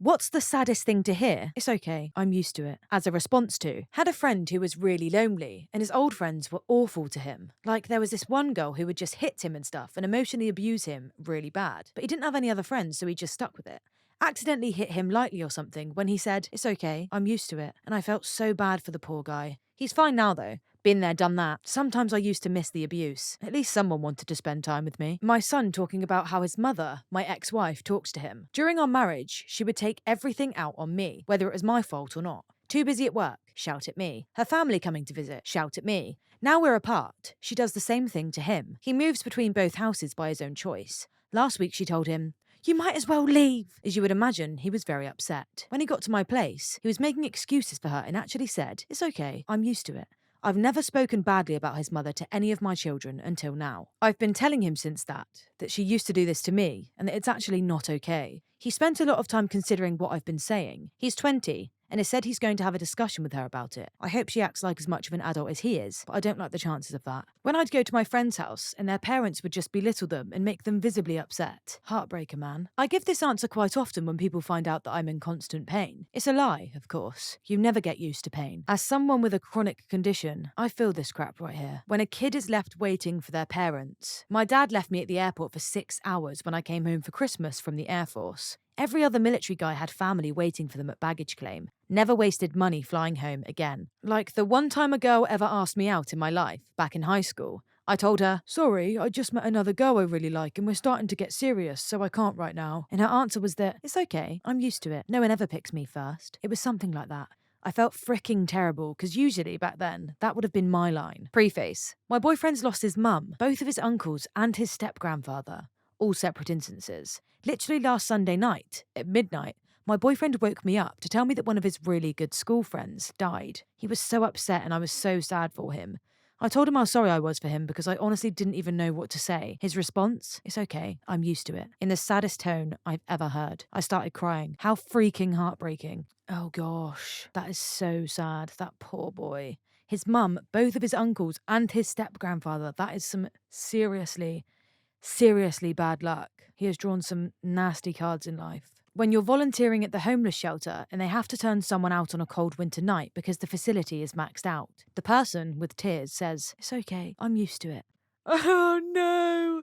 What's the saddest thing to hear? It's okay, I'm used to it. As a response to, had a friend who was really lonely and his old friends were awful to him. Like there was this one girl who would just hit him and stuff and emotionally abuse him really bad. But he didn't have any other friends, so he just stuck with it. Accidentally hit him lightly or something when he said, it's okay, I'm used to it. And I felt so bad for the poor guy. He's fine now though. Been there, done that. Sometimes I used to miss the abuse. At least someone wanted to spend time with me. My son talking about how his mother, my ex-wife, talks to him. During our marriage, she would take everything out on me, whether it was my fault or not. Too busy at work, shout at me. Her family coming to visit, shout at me. Now we're apart, she does the same thing to him. He moves between both houses by his own choice. Last week she told him, you might as well leave. As you would imagine, he was very upset. When he got to my place, he was making excuses for her and actually said, it's okay, I'm used to it. I've never spoken badly about his mother to any of my children until now. I've been telling him since that she used to do this to me and that it's actually not okay. He spent a lot of time considering what I've been saying. He's 20 and has said he's going to have a discussion with her about it. I hope she acts like as much of an adult as he is, but I don't like the chances of that. When I'd go to my friend's house and their parents would just belittle them and make them visibly upset. Heartbreaker, man. I give this answer quite often when people find out that I'm in constant pain. It's a lie, of course. You never get used to pain. As someone with a chronic condition, I feel this crap right here. When a kid is left waiting for their parents. My dad left me at the airport for 6 hours when I came home for Christmas from the Air Force. Every other military guy had family waiting for them at baggage claim. Never wasted money flying home again. Like the one time a girl ever asked me out in my life, back in high school. I told her, sorry, I just met another girl I really like and we're starting to get serious, so I can't right now. And her answer was that, it's okay, I'm used to it. No one ever picks me first. It was something like that. I felt freaking terrible because usually back then, that would have been my line. Preface. My boyfriend's lost his mum, both of his uncles and his step-grandfather. All separate instances. Literally last Sunday night, at midnight, my boyfriend woke me up to tell me that one of his really good school friends died. He was so upset and I was so sad for him. I told him how sorry I was for him because I honestly didn't even know what to say. His response? It's okay, I'm used to it. In the saddest tone I've ever heard. I started crying. How freaking heartbreaking. Oh gosh, that is so sad. That poor boy. His mum, both of his uncles and his step-grandfather. That is some seriously bad luck. He has drawn some nasty cards in life. When you're volunteering at the homeless shelter and they have to turn someone out on a cold winter night because the facility is maxed out, the person, with tears, says, it's okay, I'm used to it. Oh no!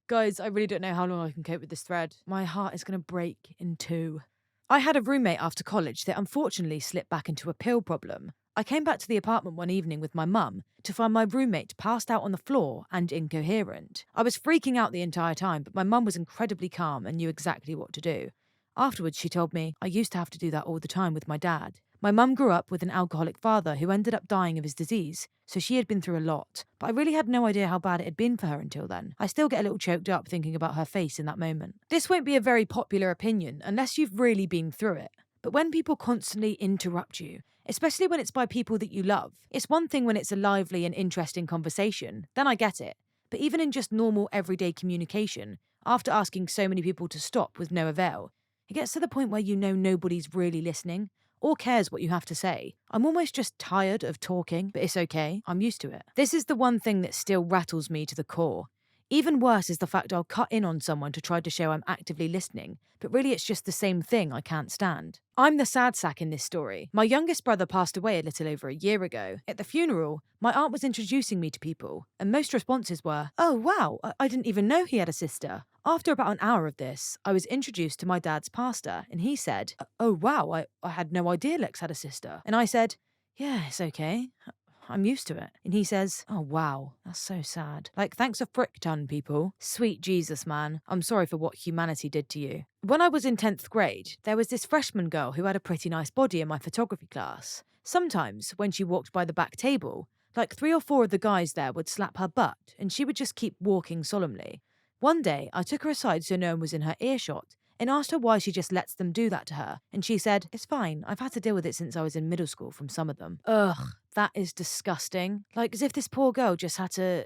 Guys, I really don't know how long I can cope with this thread. My heart is going to break in two. I had a roommate after college that unfortunately slipped back into a pill problem. I came back to the apartment one evening with my mum to find my roommate passed out on the floor and incoherent. I was freaking out the entire time, but my mum was incredibly calm and knew exactly what to do. Afterwards, she told me, I used to have to do that all the time with my dad. My mum grew up with an alcoholic father who ended up dying of his disease, so she had been through a lot. But I really had no idea how bad it had been for her until then. I still get a little choked up thinking about her face in that moment. This won't be a very popular opinion unless you've really been through it. But when people constantly interrupt you, especially when it's by people that you love, it's one thing when it's a lively and interesting conversation, then I get it. But even in just normal everyday communication, after asking so many people to stop with no avail, it gets to the point where you know nobody's really listening or cares what you have to say. I'm almost just tired of talking, but it's okay, I'm used to it. This is the one thing that still rattles me to the core. Even worse is the fact I'll cut in on someone to try to show I'm actively listening, but really it's just the same thing I can't stand. I'm the sad sack in this story. My youngest brother passed away a little over a year ago. At the funeral, my aunt was introducing me to people, and most responses were, oh wow, I didn't even know he had a sister. After about an hour of this, I was introduced to my dad's pastor, and he said, oh wow, I had no idea Lex had a sister. And I said, yeah, it's okay. I'm used to it. And he says, oh wow, that's so sad. Like, thanks a frick ton, people. Sweet Jesus, man. I'm sorry for what humanity did to you. When I was in 10th grade, there was this freshman girl who had a pretty nice body in my photography class. Sometimes, when she walked by the back table, like 3 or 4 of the guys there would slap her butt, and she would just keep walking solemnly. One day, I took her aside so no one was in her earshot, and asked her why she just lets them do that to her. And she said, it's fine, I've had to deal with it since I was in middle school from some of them. Ugh, that is disgusting. Like, as if this poor girl just had to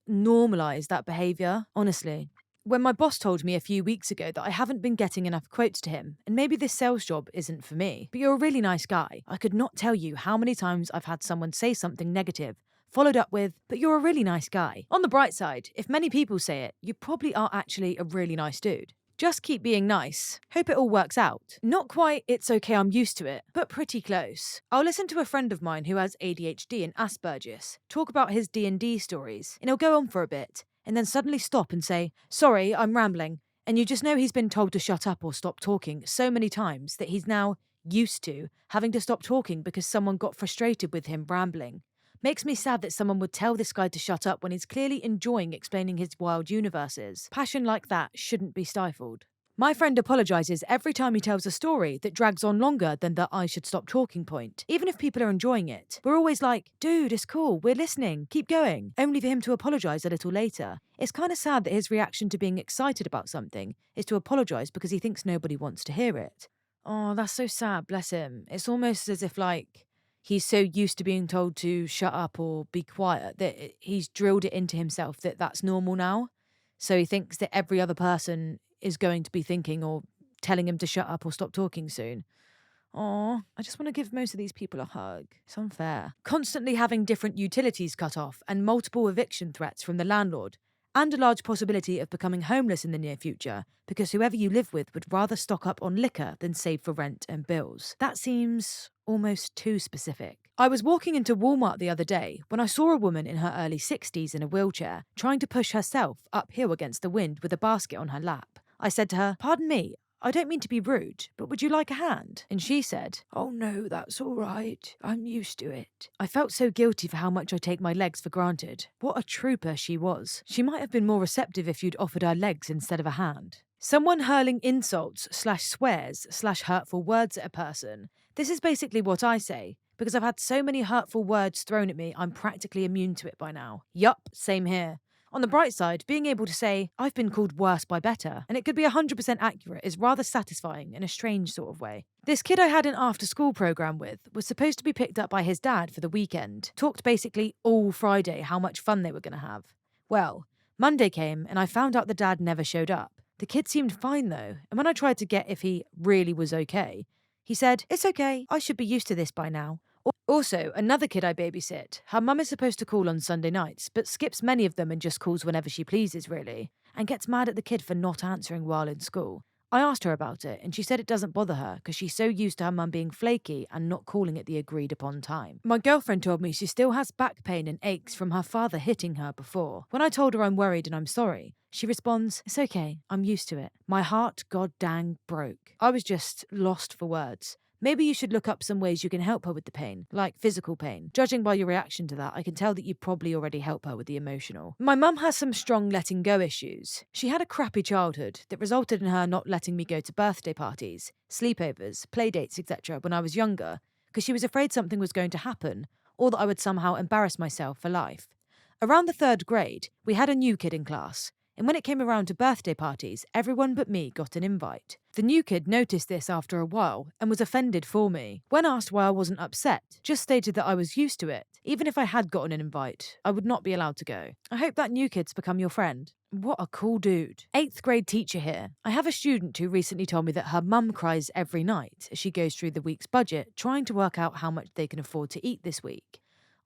normalise that behaviour. Honestly. When my boss told me a few weeks ago that I haven't been getting enough quotes to him, and maybe this sales job isn't for me, but you're a really nice guy, I could not tell you how many times I've had someone say something negative, followed up with, but you're a really nice guy. On the bright side, if many people say it, you probably are actually a really nice dude. Just keep being nice. Hope it all works out. Not quite, it's okay, I'm used to it, but pretty close. I'll listen to a friend of mine who has ADHD and Asperger's talk about his D&D stories, and he'll go on for a bit, and then suddenly stop and say, sorry, I'm rambling. And you just know he's been told to shut up or stop talking so many times that he's now used to having to stop talking because someone got frustrated with him rambling. Makes me sad that someone would tell this guy to shut up when he's clearly enjoying explaining his wild universes. Passion like that shouldn't be stifled. My friend apologises every time he tells a story that drags on longer than the I should stop talking point. Even if people are enjoying it, we're always like, dude, it's cool, we're listening, keep going, only for him to apologise a little later. It's kind of sad that his reaction to being excited about something is to apologise because he thinks nobody wants to hear it. Oh, that's so sad, bless him. It's almost as if he's so used to being told to shut up or be quiet that he's drilled it into himself that that's normal now. So he thinks that every other person is going to be thinking or telling him to shut up or stop talking soon. Aw, I just want to give most of these people a hug. It's unfair. Constantly having different utilities cut off and multiple eviction threats from the landlord, and a large possibility of becoming homeless in the near future because whoever you live with would rather stock up on liquor than save for rent and bills. That seems almost too specific. I was walking into Walmart the other day when I saw a woman in her early 60s in a wheelchair trying to push herself uphill against the wind with a basket on her lap. I said to her, "Pardon me, I don't mean to be rude, but would you like a hand?" And she said, "Oh no, that's all right. I'm used to it." I felt so guilty for how much I take my legs for granted. What a trooper she was. She might have been more receptive if you'd offered her legs instead of a hand. Someone hurling insults/swears/hurtful words at a person. This is basically what I say, because I've had so many hurtful words thrown at me, I'm practically immune to it by now. Yup, same here. On the bright side, being able to say, I've been called worse by better, and it could be 100% accurate, is rather satisfying in a strange sort of way. This kid I had an after-school program with was supposed to be picked up by his dad for the weekend, talked basically all Friday how much fun they were going to have. Well, Monday came and I found out the dad never showed up. The kid seemed fine though, and when I tried to get if he really was okay, he said, "It's okay, I should be used to this by now." Also, another kid I babysit, her mum is supposed to call on Sunday nights, but skips many of them and just calls whenever she pleases, really, and gets mad at the kid for not answering while in school. I asked her about it, and she said it doesn't bother her because she's so used to her mum being flaky and not calling at the agreed upon time. My girlfriend told me she still has back pain and aches from her father hitting her before. When I told her I'm worried and I'm sorry, she responds, "It's okay, I'm used to it." My heart god dang broke. I was just lost for words. Maybe you should look up some ways you can help her with the pain, like physical pain. Judging by your reaction to that, I can tell that you probably already help her with the emotional. My mum has some strong letting go issues. She had a crappy childhood that resulted in her not letting me go to birthday parties, sleepovers, playdates, etc. when I was younger, because she was afraid something was going to happen, or that I would somehow embarrass myself for life. Around the 3rd grade, we had a new kid in class, and when it came around to birthday parties, everyone but me got an invite. The new kid noticed this after a while and was offended for me. When asked why I wasn't upset, just stated that I was used to it. Even if I had gotten an invite, I would not be allowed to go. I hope that new kid's become your friend. What a cool dude. 8th grade teacher here. I have a student who recently told me that her mum cries every night as she goes through the week's budget, trying to work out how much they can afford to eat this week.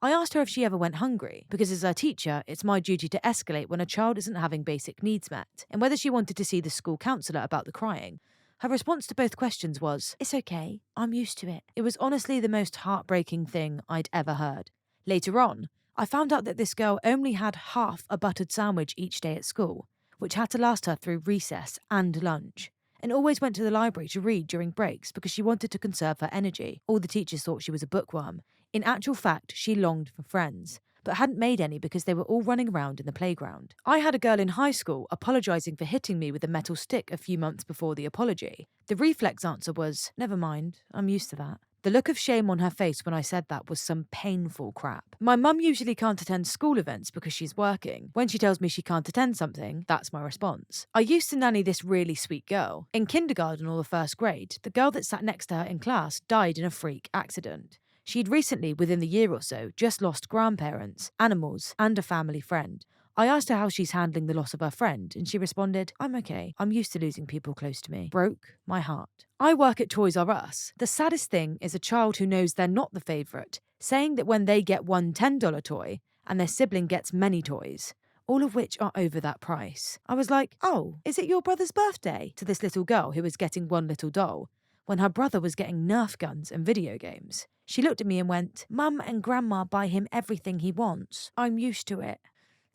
I asked her if she ever went hungry, because as her teacher, it's my duty to escalate when a child isn't having basic needs met, and whether she wanted to see the school counsellor about the crying. Her response to both questions was, "It's okay, I'm used to it." It was honestly the most heartbreaking thing I'd ever heard. Later on, I found out that this girl only had half a buttered sandwich each day at school, which had to last her through recess and lunch, and always went to the library to read during breaks because she wanted to conserve her energy. All the teachers thought she was a bookworm. In actual fact, she longed for friends, but hadn't made any because they were all running around in the playground. I had a girl in high school apologising for hitting me with a metal stick a few months before the apology. The reflex answer was, "Never mind, I'm used to that." The look of shame on her face when I said that was some painful crap. My mum usually can't attend school events because she's working. When she tells me she can't attend something, that's my response. I used to nanny this really sweet girl. In kindergarten or the 1st grade, the girl that sat next to her in class died in a freak accident. She'd recently, within the year or so, just lost grandparents, animals, and a family friend. I asked her how she's handling the loss of her friend, and she responded, "I'm okay. I'm used to losing people close to me." Broke my heart. I work at Toys R Us. The saddest thing is a child who knows they're not the favourite, saying that when they get one $10 toy, and their sibling gets many toys, all of which are over that price. I was like, oh, is it your brother's birthday? To this little girl who was getting one little doll, when her brother was getting Nerf guns and video games. She looked at me and went, Mum and Grandma buy him everything he wants. I'm used to it.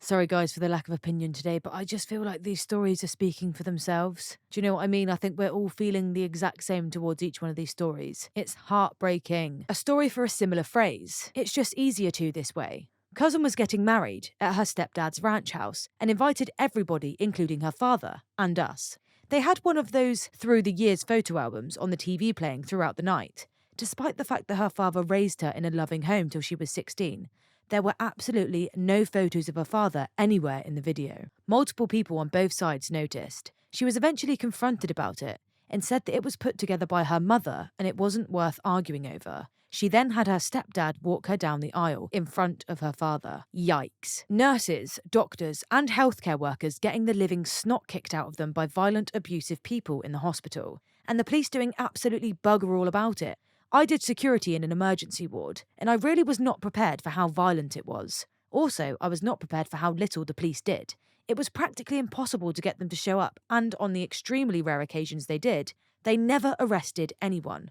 Sorry guys for the lack of opinion today, but I just feel like these stories are speaking for themselves. Do you know what I mean? I think we're all feeling the exact same towards each one of these stories. It's heartbreaking. A story for a similar phrase. It's just easier to this way. Cousin was getting married at her stepdad's ranch house and invited everybody, including her father and us. They had one of those through the years photo albums on the TV playing throughout the night. Despite the fact that her father raised her in a loving home till she was 16, there were absolutely no photos of her father anywhere in the video. Multiple people on both sides noticed. She was eventually confronted about it and said that it was put together by her mother and it wasn't worth arguing over. She then had her stepdad walk her down the aisle in front of her father. Yikes. Nurses, doctors, and healthcare workers getting the living snot kicked out of them by violent, abusive people in the hospital. And the police doing absolutely bugger all about it. I did security in an emergency ward, and I really was not prepared for how violent it was. Also, I was not prepared for how little the police did. It was practically impossible to get them to show up, and on the extremely rare occasions they did, they never arrested anyone.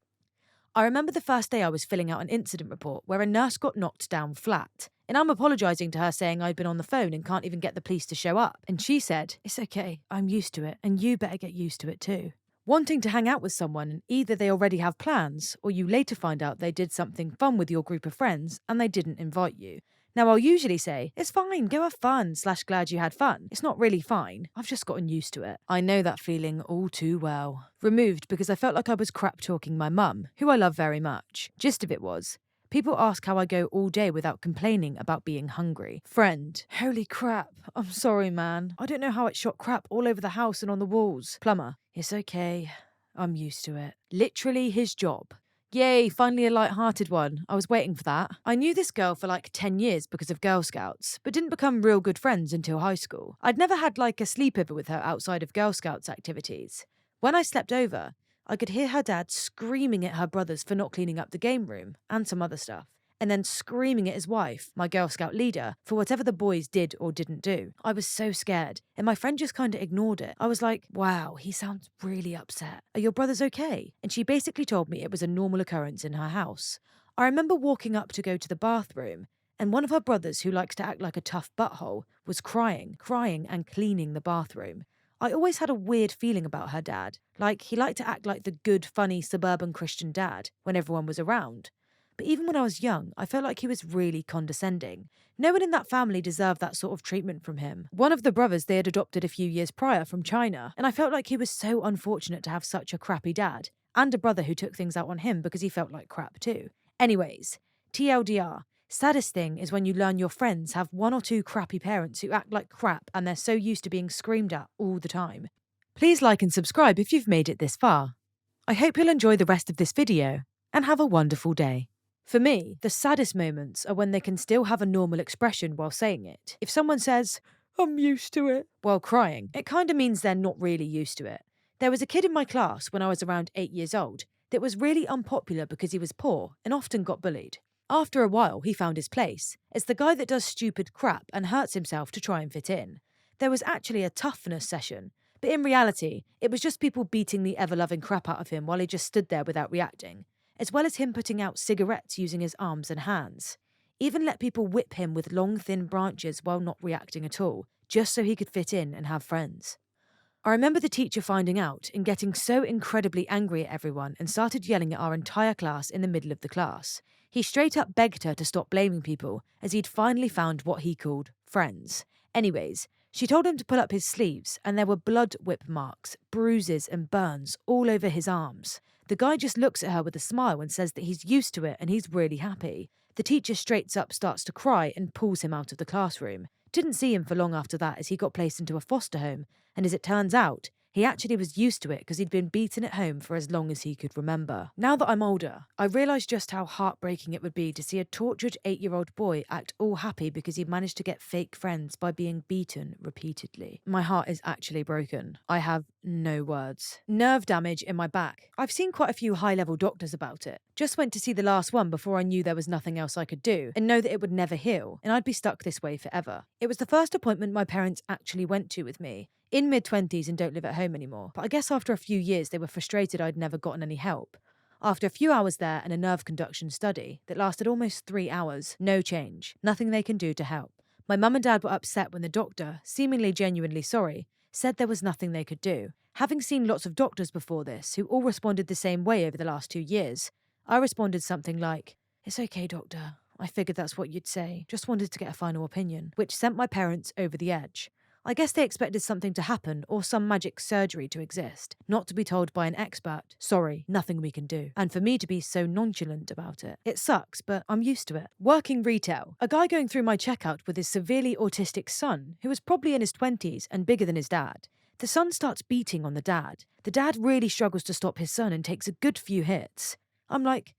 I remember the first day I was filling out an incident report where a nurse got knocked down flat, and I'm apologising to her saying I'd been on the phone and can't even get the police to show up. And she said, "It's okay, I'm used to it, and you better get used to it too." Wanting to hang out with someone, and either they already have plans, or you later find out they did something fun with your group of friends and they didn't invite you. Now I'll usually say, it's fine, go have fun, / glad you had fun. It's not really fine, I've just gotten used to it. I know that feeling all too well. Removed because I felt like I was crap talking my mum, who I love very much. Gist of it was, people ask how I go all day without complaining about being hungry. Friend, holy crap, I'm sorry man. I don't know how it shot crap all over the house and on the walls. Plumber, it's okay, I'm used to it. Literally his job. Yay, finally a light-hearted one. I was waiting for that. I knew this girl for like 10 years because of Girl Scouts, but didn't become real good friends until high school. I'd never had like a sleepover with her outside of Girl Scouts activities. When I slept over, I could hear her dad screaming at her brothers for not cleaning up the game room and some other stuff, and then screaming at his wife, my Girl Scout leader, for whatever the boys did or didn't do. I was so scared, and my friend just kind of ignored it. I was like, wow, he sounds really upset. Are your brothers okay? And she basically told me it was a normal occurrence in her house. I remember walking up to go to the bathroom, and one of her brothers, who likes to act like a tough butthole, was crying and cleaning the bathroom. I always had a weird feeling about her dad. Like, he liked to act like the good, funny, suburban Christian dad when everyone was around. But even when I was young, I felt like he was really condescending. No one in that family deserved that sort of treatment from him. One of the brothers they had adopted a few years prior from China, and I felt like he was so unfortunate to have such a crappy dad, and a brother who took things out on him because he felt like crap too. Anyways, TLDR, saddest thing is when you learn your friends have one or two crappy parents who act like crap and they're so used to being screamed at all the time. Please like and subscribe if you've made it this far. I hope you'll enjoy the rest of this video, and have a wonderful day. For me, the saddest moments are when they can still have a normal expression while saying it. If someone says, "I'm used to it," while crying, it kinda means they're not really used to it. There was a kid in my class when I was around 8 years old that was really unpopular because he was poor and often got bullied. After a while, he found his place as the guy that does stupid crap and hurts himself to try and fit in. There was actually a toughness session, but in reality, it was just people beating the ever-loving crap out of him while he just stood there without reacting, as well as him putting out cigarettes using his arms and hands. Even let people whip him with long, thin branches while not reacting at all, just so he could fit in and have friends. I remember the teacher finding out and getting so incredibly angry at everyone and started yelling at our entire class in the middle of the class. He straight up begged her to stop blaming people, as he'd finally found what he called friends. Anyways, she told him to pull up his sleeves, and there were blood whip marks, bruises and burns all over his arms. The guy just looks at her with a smile and says that he's used to it and he's really happy. The teacher straight up starts to cry and pulls him out of the classroom. Didn't see him for long after that, as he got placed into a foster home, and as it turns out, He actually was used to it because he'd been beaten at home for as long as he could remember. Now that I'm older, I realise just how heartbreaking it would be to see a tortured 8-year-old boy act all happy because he managed to get fake friends by being beaten repeatedly. My heart is actually broken. I have no words. Nerve damage in my back. I've seen quite a few high-level doctors about it. Just went to see the last one before I knew there was nothing else I could do and know that it would never heal and I'd be stuck this way forever. It was the first appointment my parents actually went to with me. In mid-20s and don't live at home anymore, but I guess after a few years they were frustrated I'd never gotten any help. After a few hours there and a nerve conduction study that lasted almost 3 hours, no change, nothing they can do to help. My mum and dad were upset when the doctor, seemingly genuinely sorry, said there was nothing they could do. Having seen lots of doctors before this who all responded the same way over the last 2 years, I responded something like, "It's okay, doctor. I figured that's what you'd say. Just wanted to get a final opinion," which sent my parents over the edge. I guess they expected something to happen or some magic surgery to exist, not to be told by an expert, "Sorry, nothing we can do," and for me to be so nonchalant about it. It sucks, but I'm used to it. Working retail, a guy going through my checkout with his severely autistic son, who was probably in his 20s and bigger than his dad. The son starts beating on the dad. The dad really struggles to stop his son and takes a good few hits. I'm like,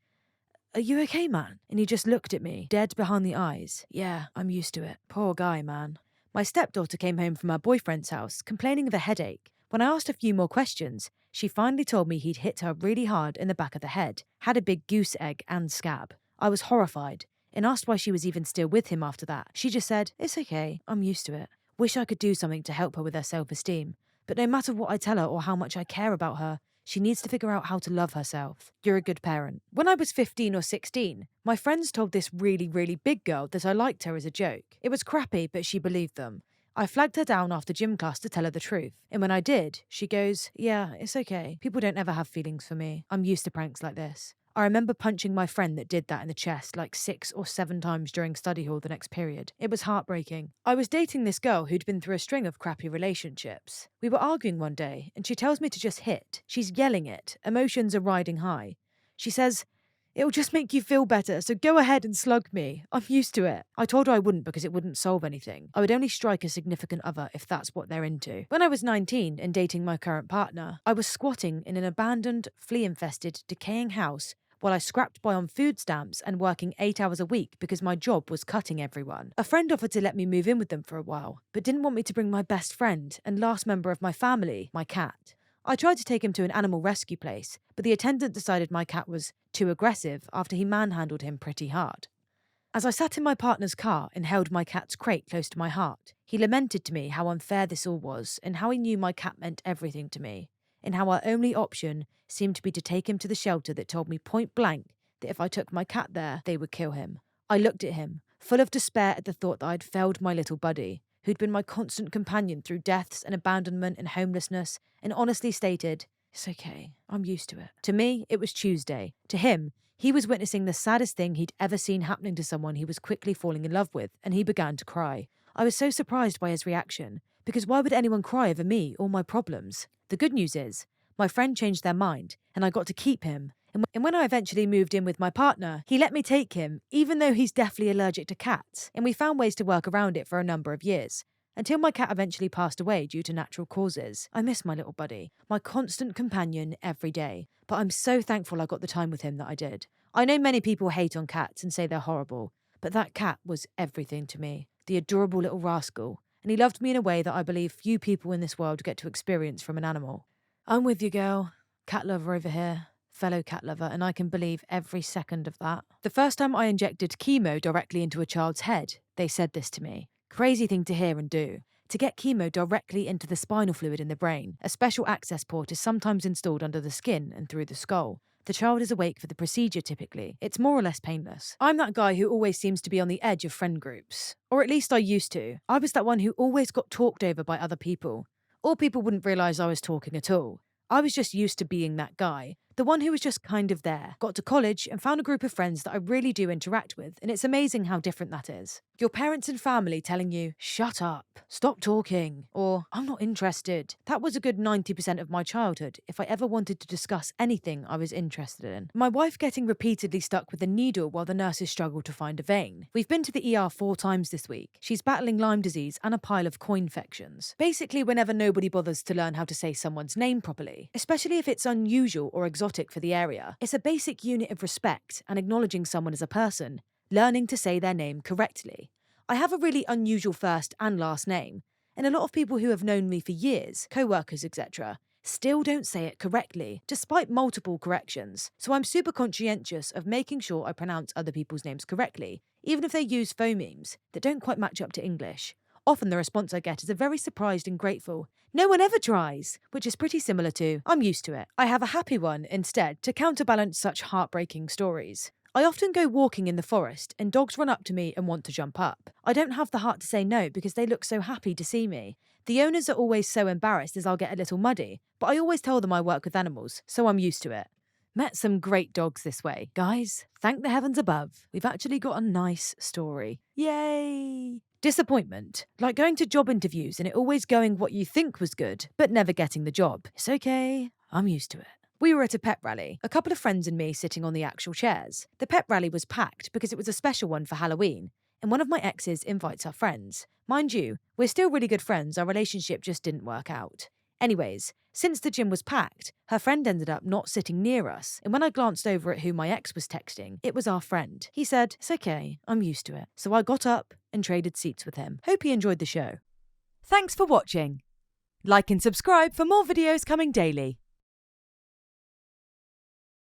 "Are you okay, man?" And he just looked at me, dead behind the eyes. Yeah, I'm used to it. Poor guy, man. My stepdaughter came home from her boyfriend's house, complaining of a headache. When I asked a few more questions, she finally told me he'd hit her really hard in the back of the head, had a big goose egg and scab. I was horrified, and asked why she was even still with him after that. She just said, "It's okay, I'm used to it." Wish I could do something to help her with her self-esteem. But no matter what I tell her or how much I care about her, she needs to figure out how to love herself. You're a good parent. When I was 15 or 16, my friends told this really, really big girl that I liked her as a joke. It was crappy, but she believed them. I flagged her down after gym class to tell her the truth. And when I did, she goes, "Yeah, it's okay. People don't ever have feelings for me. I'm used to pranks like this." I remember punching my friend that did that in the chest like 6 or 7 times during study hall the next period. It was heartbreaking. I was dating this girl who'd been through a string of crappy relationships. We were arguing one day, and she tells me to just hit. She's yelling it. Emotions are riding high. She says, "It'll just make you feel better, so go ahead and slug me. I'm used to it." I told her I wouldn't because it wouldn't solve anything. I would only strike a significant other if that's what they're into. When I was 19 and dating my current partner, I was squatting in an abandoned, flea-infested, decaying house while I scrapped by on food stamps and working 8 hours a week because my job was cutting everyone. A friend offered to let me move in with them for a while, but didn't want me to bring my best friend and last member of my family, my cat. I tried to take him to an animal rescue place, but the attendant decided my cat was too aggressive after he manhandled him pretty hard. As I sat in my partner's car and held my cat's crate close to my heart, he lamented to me how unfair this all was and how he knew my cat meant everything to me, and how our only option seemed to be to take him to the shelter that told me point blank that if I took my cat there, they would kill him. I looked at him, full of despair at the thought that I'd failed my little buddy, who'd been my constant companion through deaths and abandonment and homelessness, and honestly stated, "It's okay, I'm used to it." To me, it was Tuesday. To him, he was witnessing the saddest thing he'd ever seen happening to someone he was quickly falling in love with, and he began to cry. I was so surprised by his reaction, because why would anyone cry over me or my problems? The good news is, my friend changed their mind, and I got to keep him. And when I eventually moved in with my partner, he let me take him, even though he's deathly allergic to cats, and we found ways to work around it for a number of years, until my cat eventually passed away due to natural causes. I miss my little buddy, my constant companion every day, but I'm so thankful I got the time with him that I did. I know many people hate on cats and say they're horrible, but that cat was everything to me, the adorable little rascal, and he loved me in a way that I believe few people in this world get to experience from an animal. I'm with you, girl. Cat lover over here. Fellow cat lover, and I can believe every second of that. The first time I injected chemo directly into a child's head, they said this to me. Crazy thing to hear and do. To get chemo directly into the spinal fluid in the brain, a special access port is sometimes installed under the skin and through the skull. The child is awake for the procedure typically. It's more or less painless. I'm that guy who always seems to be on the edge of friend groups. Or at least I used to. I was that one who always got talked over by other people. Or people wouldn't realise I was talking at all. I was just used to being that guy. The one who was just kind of there. Got to college and found a group of friends that I really do interact with, and it's amazing how different that is. Your parents and family telling you, shut up, stop talking, or I'm not interested. That was a good 90% of my childhood if I ever wanted to discuss anything I was interested in. My wife getting repeatedly stuck with a needle while the nurses struggle to find a vein. We've been to the ER 4 times this week. She's battling Lyme disease and a pile of coinfections. Basically, whenever nobody bothers to learn how to say someone's name properly, especially if it's unusual or exotic for the area, it's a basic unit of respect and acknowledging someone as a person, learning to say their name correctly. I have a really unusual first and last name, and a lot of people who have known me for years, co-workers, etc., still don't say it correctly, despite multiple corrections. So I'm super conscientious of making sure I pronounce other people's names correctly, even if they use phonemes that don't quite match up to English. Often the response I get is a very surprised and grateful, "No one ever tries," which is pretty similar to, "I'm used to it." I have a happy one instead to counterbalance such heartbreaking stories. I often go walking in the forest and dogs run up to me and want to jump up. I don't have the heart to say no because they look so happy to see me. The owners are always so embarrassed as I'll get a little muddy, but I always tell them I work with animals, so I'm used to it. Met some great dogs this way. Guys, thank the heavens above, we've actually got a nice story. Yay! Disappointment. Like going to job interviews and it always going what you think was good, but never getting the job. It's okay, I'm used to it. We were at a pet rally, a couple of friends and me sitting on the actual chairs. The pet rally was packed because it was a special one for Halloween, and one of my exes invites our friends. Mind you, we're still really good friends, our relationship just didn't work out. Anyways, since the gym was packed, her friend ended up not sitting near us, and when I glanced over at who my ex was texting, it was our friend. He said, "It's okay, I'm used to it." So I got up and traded seats with him. Hope you enjoyed the show. Thanks for watching. Like and subscribe for more videos coming daily.